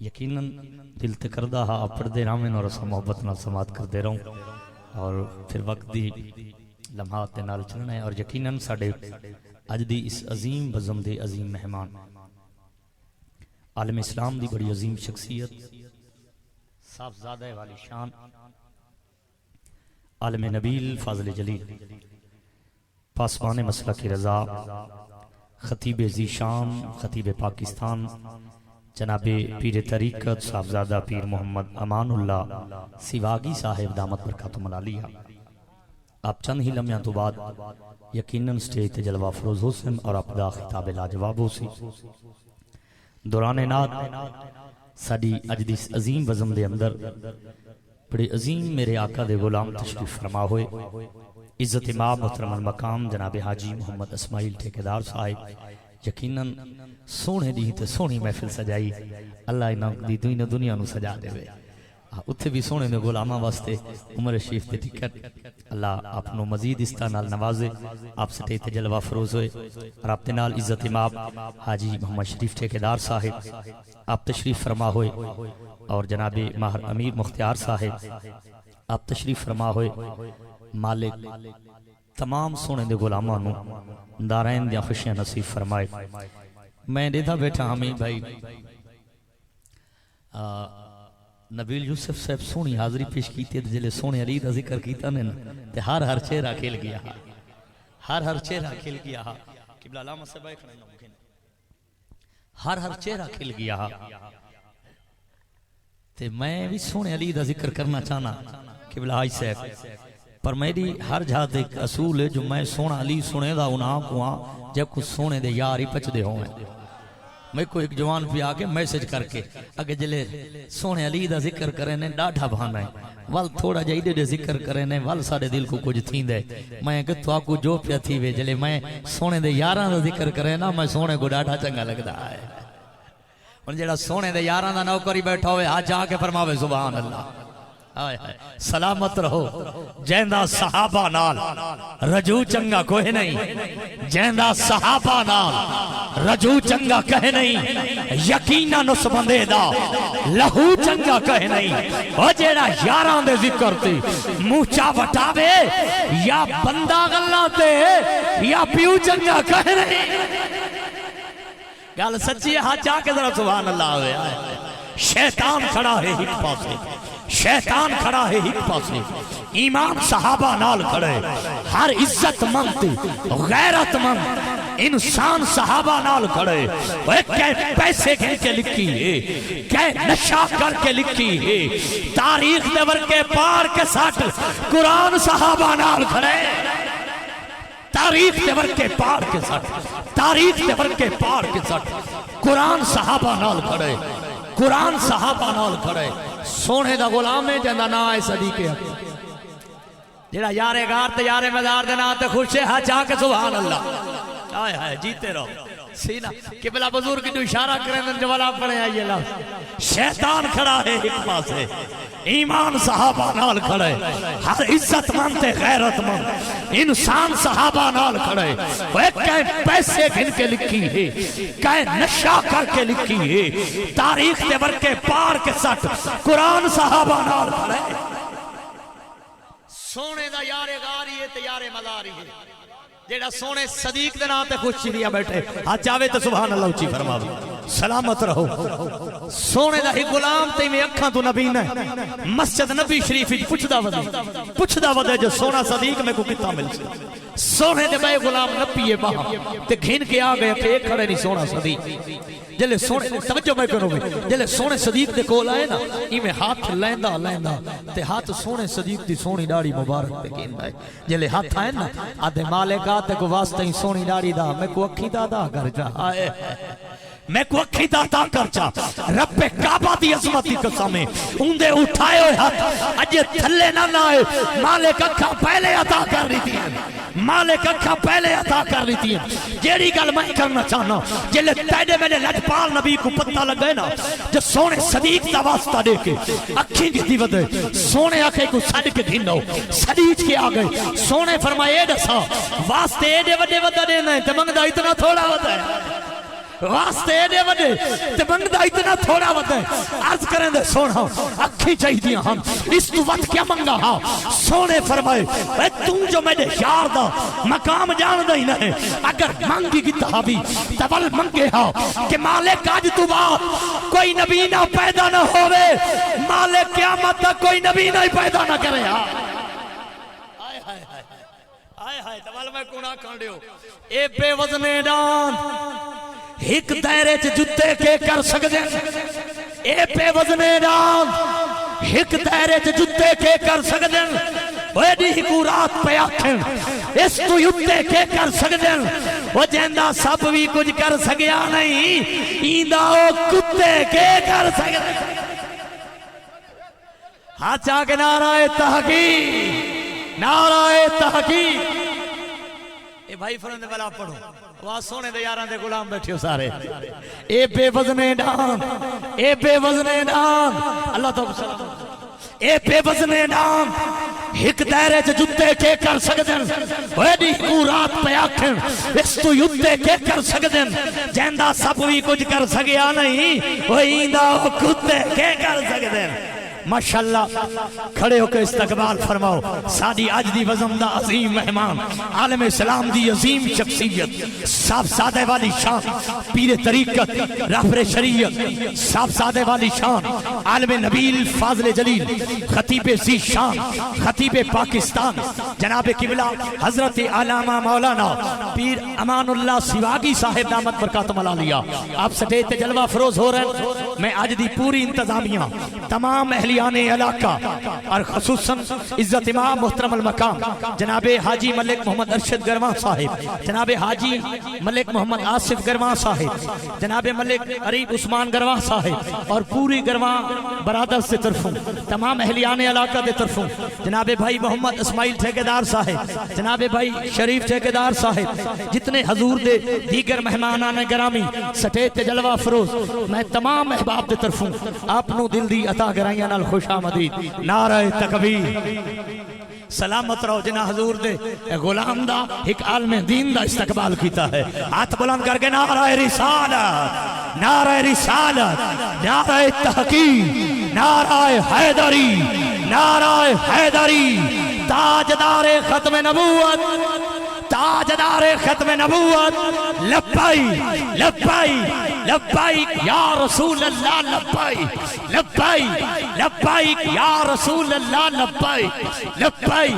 یقیناً دل تے کردہ ہاں پڑھدے رہاں اور اسا محبت نال سماعت کردے رہوں اور پھر وقت دی لمحات دے نال چلنا ہے. اور یقیناً ساڈے اج دی اس عظیم بزم دے عظیم مہمان عالم اسلام دی بڑی عظیم شخصیت صاحبزادہ والی شان عالم نبیل فاضل جلیل پاسبان مسلک رضا خطیب ذیشان خطیب پاکستان جناب پیر طریقت صاحبزادہ پیر محمد امان اللہ سیواگی صاحب دامت برکاتہم العالیہ. آپ چند ہی لمحیاں تو بعد یقیناً سٹیج تے جلوہ افروز ہو سن اور آپ دا خطاب لاجواب ہو سی. دوران نات ساڈی اج دی عظیم بزم دے اندر بڑے عظیم میرے آقا دے غلام تشریف فرما ہوئے. عزت امام محترم المقام جناب حاجی محمد اسماعیل ٹھیکیدار صاحب یقیناً سونے دی تے سونی محفل سجائی. اللہ انہاں دی دنیا نو سجا دے وے. اتھے بھی سونے دے غلاماں واسطے عمر شریف تے ٹکٹ اللہ آپ نو مزید اس طرح نال نوازے. آپ سٹے تے جلوہ فروز ہوئے اور آپ دے نال عزت امام حاجی محمد شریف ٹھیکیدار صاحب آپ تشریف فرما ہوئے اور جناب ماہر امیر مختار صاحب آپ تشریف فرما ہوئے. مالک تمام سونے دے غلاماں نو دارین دیاں خوشیاں نصیب فرمائے. میں دیتا بیٹھا ہمیں بھائی نبیل یوسف صاحب سونی حاضری پیش کیتے جلے سونے علی دا ذکر کیتا نے تے ہر چہرہ کھل گیا ہر چہرہ کھل گیا قبلہ علامہ صاحب ایک کھڑے ممکن ہر چہرہ کھل گیا. تے میں بھی سونے علی دا ذکر کرنا چاہنا قبلہ حاج صاحب پر میری ہر جہاں ایک اصول ہے جو میں سونا علی سنے دا انہاں کو جب کچھ سونے دے یار ہی پچ دے ہوئے. میں کو ایک جوان پہ آگے میسج کر کے اگر جلے سونے علی دا ذکر کرے نے ڈاڑھا بھانا ہے وال تھوڑا جائیدے دے ذکر کرے نے وال ساڑے دل کو کچھ تھین دے. میں کہ تو آکو جو پیا تھی وے جلے میں سونے دے یاراں دا ذکر کرے نا میں سونے کو ڈاڑھا چنگا لگتا ہے. اور جڑا سونے دے یاراں دا نوکری بیٹھا ہوئے ہاتھ جا کے فرماوے سبحان اللہ سلامت رہو جیندہ صحابہ نال رجو چنگا کوئی نہیں جیندہ صحابہ نال رجو چنگا کہے نہیں یقیناً اس بندے دا لہو چنگا کہے نہیں. وہ جیڑا یاران دے ذکر تی موچا وٹاوے یا بندہ غلہ تے یا پیو چنگا کہے نہیں. گال سچی ہے ہاتھ جا کے ذرا سبحان اللہ ہوئے. شیطان کھڑا ہے ایک پاسے شیطان کھڑا ہے ایک پاسے ایمان صحابہ نال کھڑے ہر عزت مند غیرت مند انسان صحابہ نال کھڑے. وہ کہ پیسے گھن کے لکھی ہے کہ نشہ کر کے لکھی ہے تاریخ دیور کے پار کے ساتھ قرآن صحابہ نال کھڑے. تاریخ دیور کے پار کے ساتھ تاریخ دیور کے پار کے ساتھ قرآن صحابہ نال کھڑے قرآن صحابہ نال کھڑے. سونے دا غلام ہے جندہ نا آئے صدیقے جیڑا یارے گار تے یارے مدار دے نا تے خوشے ہاں چاہ کے سبحان اللہ آئے ہائے جیتے رہو سینہ قبلہ بزرگ جو اشارہ کریں دن جوالا پڑھے آئیے لفظ. شیطان کھڑا ہے ایک پاسے ایمان صحابہ نال کھڑے ہر عزت مند غیرت مند انسان صحابہ نال کھڑے. وہ کہیں پیسے گھن کے لکھی ہے کہیں نشہ کر کے لکھی ہے تاریخ دیور کے پار کے ساتھ قرآن صحابہ نال کھڑے. سونے دا یارے غاری ہے تے یارے مداری ہے جیڑا سونے صدیق دے ناتے خوش چیلیا بیٹھے ہاں چاہوے تو سبحان اللہ اچھی فرماوی. سلامت رہو سونے دا ہی غلام تے میں اکھاں تو نبی نے مسجد نبی شریفی پچھ دا ودے جو سونا صدیق میں کو کتا مل سے سونے دے بے غلام نبی باہا تے گھن کے آگئے کہ ایک کھڑے نہیں سونا صدیق جلے سونے توجہ میں کروں گے جلے سونے صدیق دے کول آئے نا میں ہاتھ لیندہ تے ہاتھ سونے صدیق دی سونی ڈاڑی مبارک تے گھن دائے. جلے ہاتھ آئے نا آدھے مالکات تے کو واسطہ ہی سونی ڈاڑی دا میں کو اکھی دادا کر جا آئے میں کو اکھی دادا کر جا رب کعبہ دی عظمتی قسمیں اندے اٹھائے ہوئے ہاتھ اجے تھلے نہ آئے مالک اکھا پہلے عطا کر رہی تھی مالک اکھا پہلے عطا کر رہی تھی. جیڑی گل میں کرنا چاہنا جلے تیڑے میرے لجپال نبی کو پتہ لگ گئے نا جو سونے صدیق دا واسطہ دے کے اکھی دی ودے سونے آکھے کو سڑ کے دھنو صدیق کے آگئے سونے فرمائے دسا واسطے دے ودے ودہ دینا ہے تے منگدہ اتنا تھوڑا ودہ ہے واسطے دے وڈے تے منگدا اتنا تھوڑا ودا عرض کریں دے سونا اکھی چاہی دیا ہم اس تو وقت کیا منگا ہاں سونے فرمائے اے تم جو میرے یار دا مقام جان دا ہی نہیں اگر منگی کی تحابی تول منگے ہاں کہ مالک آج تو بعد کوئی نبی نہ پیدا نہ ہوئے مالک قیامت تک کوئی نبی نہ پیدا نہ کرے ہاں آئے ہائے تول میں کونہ کھان دیو اے بے وزنے ڈان ایک دائرے چ جتے کے کر سکتے اے بے وزنے ڈان ایک دائرے چ جتے کے کر سکتے وہ دی حکورات پہ آکھیں اس تو جتے کے کر سکتے وہ جیندہ سب بھی کچھ کر سکیا نہیں ایندہ وہ کتے کے کر سکتے ہاتھ چاہ نعرہ تحقیق نعرہ تحقیق اے بھائی فرند والا پڑھو وہاں سونے دے یاران دے غلام بیٹھے ہو سارے اے بے وزنے ڈان اے بے وزنے ڈان اللہ تو اے بے وزنے ڈان ایک دائرے چ جتے کے کر سکدن ویڈی رات پہ آکھیں اس تو جتے کے کر سکدن جیندہ سب بھی کچھ کر سکیا نہیں وہ ایندہ کتے کے کر سکدن ماشاءاللہ کھڑے ہو کے استقبال فرماؤ سادی آج دی وزم دا عظیم مہمان عالم اسلام دی عظیم شخصیت صاحب سادے والی شان پیر طریقت رہبر شریعت صاحب سادے والی شان عالم نبیل فاضل جلیل خطیب ذی شان خطیب پاکستان جناب قبلہ حضرت علامہ مولانا پیر امان اللہ سواگی صاحب دامت برکاتم علیہ آپ سٹیت جلوہ فروز ہو رہے ہیں میں آج دی پوری انتظامیہ تمام اہلیان علاقہ اور خصوصاً عزت امام محترم المقام جناب حاجی ملک محمد ارشد گروان صاحب جناب حاجی ملک محمد آصف گروان صاحب جناب ملک عریب عثمان گروان صاحب اور پوری گروان برادر سے طرفوں تمام اہلیان علاقہ دے طرفوں جناب بھائی محمد اسماعیل ٹھیکیدار صاحب جناب بھائی شریف ٹھیکیدار صاحب جتنے حضور دے دیگر مہمانان گرامی سٹیت جلوہ فروز میں تمام احباب دے طرفوں آپ نو دل دی عطا گرائیاں نال خوش آمدید نعرہ تکبیر سلامت رہو جنہ حضور دے غلام دا ایک عالم دین دا استقبال کیتا ہے ہاتھ بلند کر کے نعرہ رسالت نعرہ رسالت نعرہ تحقیق نعرہ حیدری نعرہ حیدری تاجدار ختم نبوت تاجدار ختم نبوت لبائی لبائی لبائی یا رسول اللہ لبائی لبائی لبائی یا رسول اللہ لبائی لبائی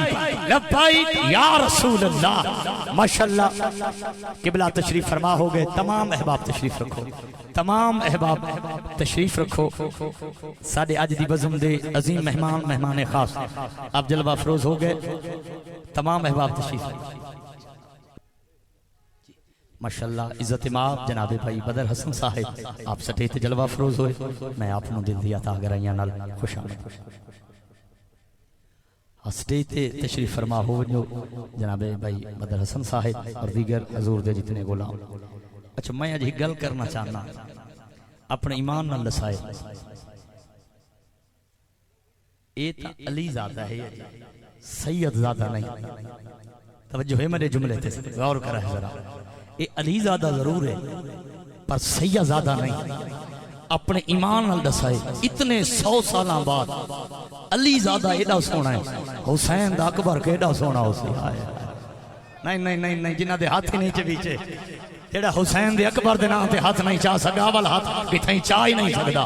لبائی یا رسول اللہ ماشاءاللہ قبلہ تشریف فرما ہو گئے تمام احباب تشریف رکھو تمام احباب تشریف رکھو سادے آج دی بزم دے عظیم مہمان خاص آپ جلوہ فروز ہو گئے تمام احباب تشریف رکھو ماشاءاللہ عزت امام جناب بھائی بدر حسن صاحب آپ سٹیت جلوہ فروز ہوئے میں آپ نو دل دیا تھا گرائیاں نال خوش آمد سٹیت تشریف فرما ہو جو جناب بھائی بدر حسن صاحب اور دیگر حضور دے جتنے غلام اچھا میں آج ہی گل کرنا چاہنا اپنے ایمان نال لسائے اے تا علی زادہ ہے سید زادہ نہیں توجہ ہے میرے جملے تھے غور کرا ہے ذرا اے علی زادہ ضرور ہے پر سید زادہ نہیں اپنے ایمان نال دسائے اتنے 100 سالاں بعد علی زادہ ایڈا سونا ہے حسین دا اکبر کے ایڈا سونا ہو سی نہیں نہیں نہیں نہیں جنہ دے ہاتھ ہی نہیں چویچے جیڑا حسین دے اکبر دے نام تے ہاتھ نہیں چاہ سکا وال ہاتھ کتھیں چاہ ہی نہیں سکدا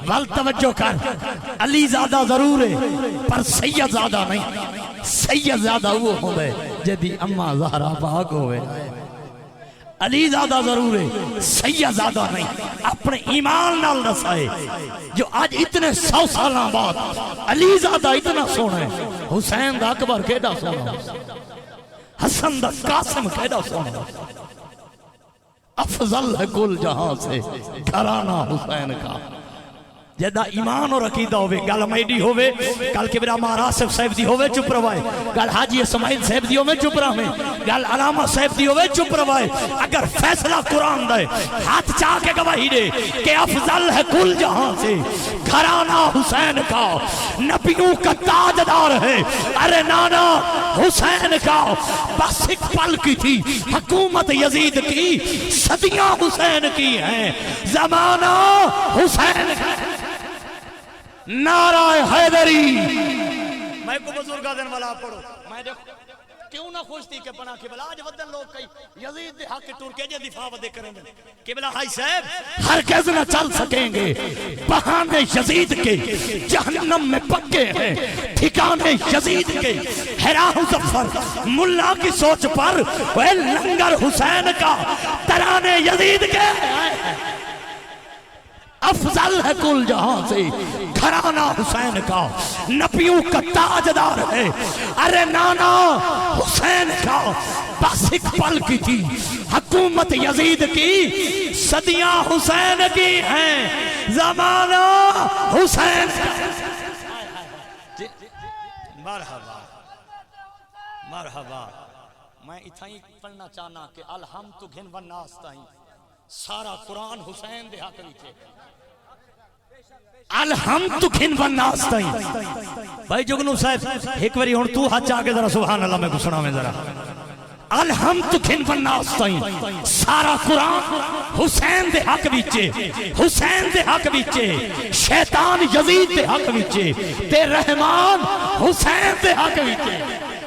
وال توجہ کر علی زادہ ضرور ہے پر سید زادہ نہیں سید زادہ وہ ہوئے جدی اماں زہرا پاک ہوئے علی زادہ ضرور ہے سید زادہ نہیں اپنے ایمان نال دسائے جو آج اتنے 100 سالاں بعد علی زادہ اتنا سونا ہے حسین دا اکبر کیڑا سونا حسن دا قاسم کیڑا سونا افضل ہے کل جہاں سے گھرانہ حسین کا جدا ایمان اور عقیدہ ہوئے گل میڈی ہوئے گل کبرا مہار آصف صاحب دی ہوئے چپ روائے گل حاجی اسماعیل صاحب دی ہوئے چپ روائے گل علامہ صاحب دی ہوئے چپ روائے اگر فیصلہ قرآن دے ہاتھ چاہ کے گواہی دے کہ افضل ہے کل جہاں سے گھرانہ حسین کا نبیوں کا تاجدار ہے ارے نانا حسین کا بس ایک پل کی تھی حکومت یزید کی صدیاں حسین کی ہیں زمانہ حسین کا نعرہ حیدری میں کو بزرگا دن والا پڑھو میں دیکھو کیوں نہ خوش تھی کہ پناہ قبلہ آج ودن لوگ کئی یزید دے حق کے ٹور کے جے دفاع ودے کریں گے قبلہ ہائی صاحب ہرگز نہ چل سکیں گے بہانے یزید کے جہنم میں پکے ہیں ٹھکانے یزید کے حرا مظفر ملا کی سوچ پر وہ لنگر حسین کا ترانے یزید کے افضل ہے کل جہاں سے گھرانہ حسین کا نبیوں کا تاجدار ہے ارے نانا حسین کا بس ایک پل کی تھی حکومت یزید کی صدیاں حسین کی ہیں زمانہ حسین مرحبا مرحبا میں اتھائی پڑھنا چاہنا کہ الحمد گھن والناس تائیں سارا قرآن حسین دے حق وچے الحمد گھن والناس تائیں بھائی جگنو صاحب ایک باری ہون تو ہاتھ چاہ کے ذرا سبحان اللہ میں گسنا میں ذرا الحمد گھن والناس تائیں سارا قرآن حسین دے حق وچے حسین دے حق وچے شیطان یزید دے حق وچے تے رحمان حسین دے حق وچے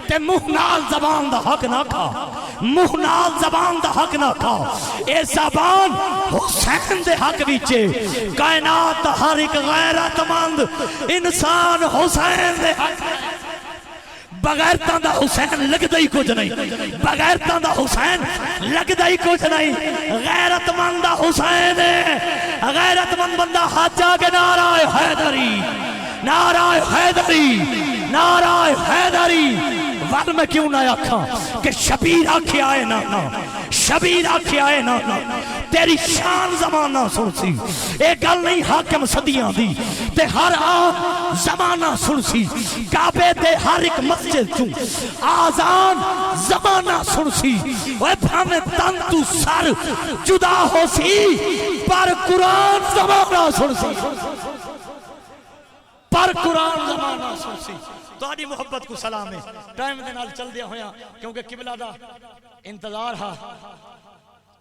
تے مہنال زبان دا حق نہ کھا مہنال زبان دا حق نہ کھا اے زبان حسین دے حق وچے کائنات ہر ایک غیرت مند انسان حسین دے حق بغیر تاندہ حسین لگ دائی کچھ نہیں بغیر تاندہ حسین لگ دائی کچھ نہیں غیرت مند حسین غیرت مند بندہ ہاتھ جا کے نعرہ حیدری نعرہ حیدری نعرہ حیدری ور میں کیوں نہ آکھاں کہ شبیر آکھے آئے نا شبیر آکھے آئے نا تیری شان زمانہ سن سی ایک گل نہیں حاکم صدیاں دی تے ہر آن زمانہ سن سی کعبے تے ہر ایک مسجد چوں آزان زمانہ سن سی وہ بھامے تن تو سر جدا ہو سی پر قرآن زمانہ سن سی پر قرآن زمانہ سن سی تو آدھی محبت کو سلام ہے ٹائم دے نال چل دیا ہویا کیونکہ قبلہ دا انتظار ہا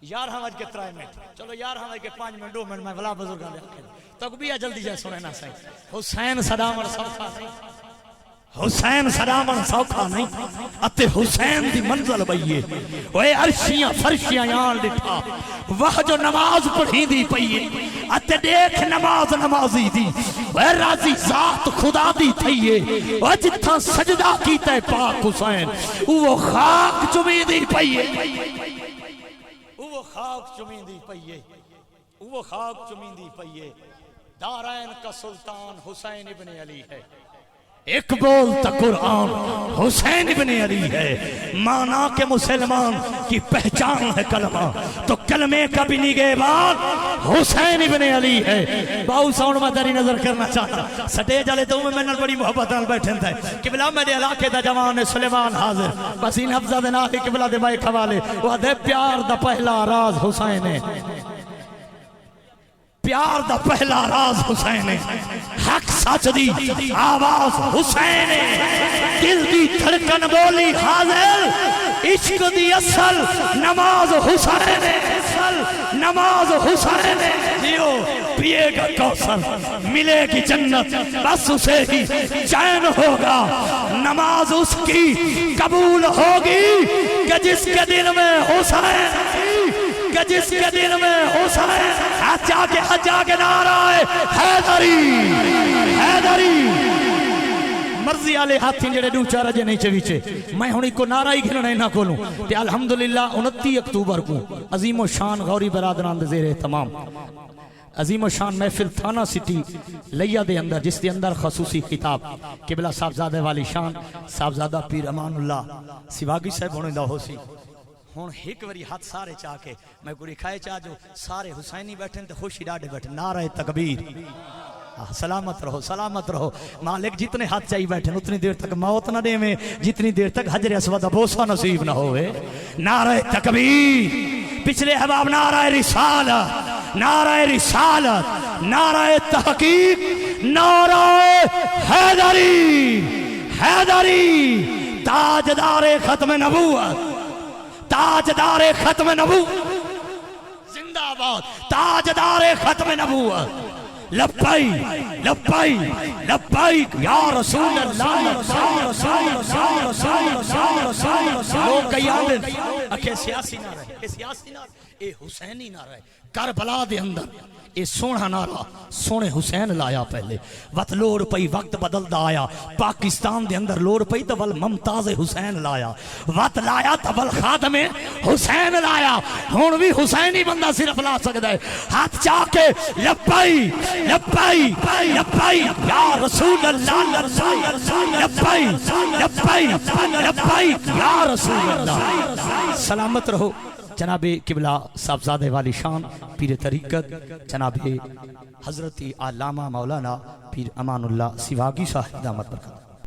11 بج کے 3 منٹ چلو 11 بج کے 5 منٹ 2 منٹ میں بلا بزرگاں دے تکبیہ جلدی جائے سنے نہ سائیں حسین صدامن سوکھا نہیں حسین صدامن سوکھا نہیں اتے حسین دی منزل بئیے وہ عرشیاں فرشیاں یان لٹھا وہ جو نماز پڑھی دی پئیے اتے دیکھ نماز نمازی دی وہ راضی ذات خدا دی تھئیے وہ جتھا سجدہ کیتا ہے پاک حسین وہ خاک چمی دی پئیے وہ خاک چمی دی پئیے وہ خاک چمی دی پئیے دارین کا سلطان حسین ابن علی ہے ایک بولتا قرآن حسین ابن علی ہے مانا کہ مسلمان کی پہچان ہے کلمہ تو کلمے کا بھی نگہبان حسین ابن علی ہے باؤ ساؤنڈ میں داری نظر کرنا چاہتا سٹے جالے تو میں نال بڑی محبت نال بیٹھن تھے قبلہ میرے علاقے دا جوان سلیمان حاضر بس ان حفظہ دے نالی قبلہ دے بائے کھوالے وہ دے پیار دا پہلا راز حسین ہے پیار دا پہلا راز حسین ہے حق سچ دی آواز حسین ہے دل دی دھڑکن بولی حاضر عشق دی اصل نماز حسین ہے نماز حسین ہے دیو پیے گا کوثر ملے گی جنت بس اسے ہی چین ہوگا نماز اس کی قبول ہوگی کہ جس کے دل میں حسین کہ جس کے دل میں حسین حجا کے نعرہ حیدری حیدری مرضی آلے ہاتھی جڑے دو چار رجے نہیں چویچے میں ہونی کو نعرہ ہی گھننے نہ کھولوں کہ الحمدللہ 29 اکتوبر کو عظیم و شان غوری برادران دے زیر تمام عظیم و شان محفل تھانہ سٹی لیا دے اندر جس دے اندر خصوصی خطاب قبلہ صاحبزادہ والی شان صاحبزادہ پیر امان اللہ سواگی صاحب ہونے دا ہو سی ہون ایک وری ہاتھ سارے چاہ کے میں کوئی کھائے چاہ جو سارے حسینی بیٹھیں تے خوشی ڈاڑے بیٹھیں نعرہ تکبیر سلامت رہو سلامت رہو مالک جتنے ہاتھ چاہیے بیٹھے اتنی دیر تک موت نہ دے میں جتنی دیر تک حجر اسود بوسہ نصیب نہ ہوئے نعرہ تکبیر پچھلے احباب نعرہ رسالت نعرہ رسالت نعرہ تحقیق نعرہ حیدری حیدری تاجدار ختم نبوت تاجدار ختم نبوت زندہ آباد تاجدار ختم نبوت لبیک لبیک لبیک یا رسول اللہ لوگ کئی آنے اکھے سیاسی نہ رہے سیاسی نہ رہے اے حسینی نہ رہے کربلا دے اندر اے سونا نارا سونے حسین لایا پہلے وقت لوڑ پئی وقت بدل دا آیا پاکستان دے اندر لوڑ پئی تو ول ممتاز حسین لایا وقت لایا تو ول خادم حسین لایا ہون بھی حسینی بندہ صرف لا سکتا ہے ہاتھ چاہ کے لبائی لبائی لبائی یا رسول اللہ لبائی لبائی لبائی یا رسول اللہ سلامت رہو جناب قبلہ صاحبزادہ والی شان پیر طریقت جناب حضرت علامہ مولانا پیر امان اللہ سواگی صاحب دامت برکات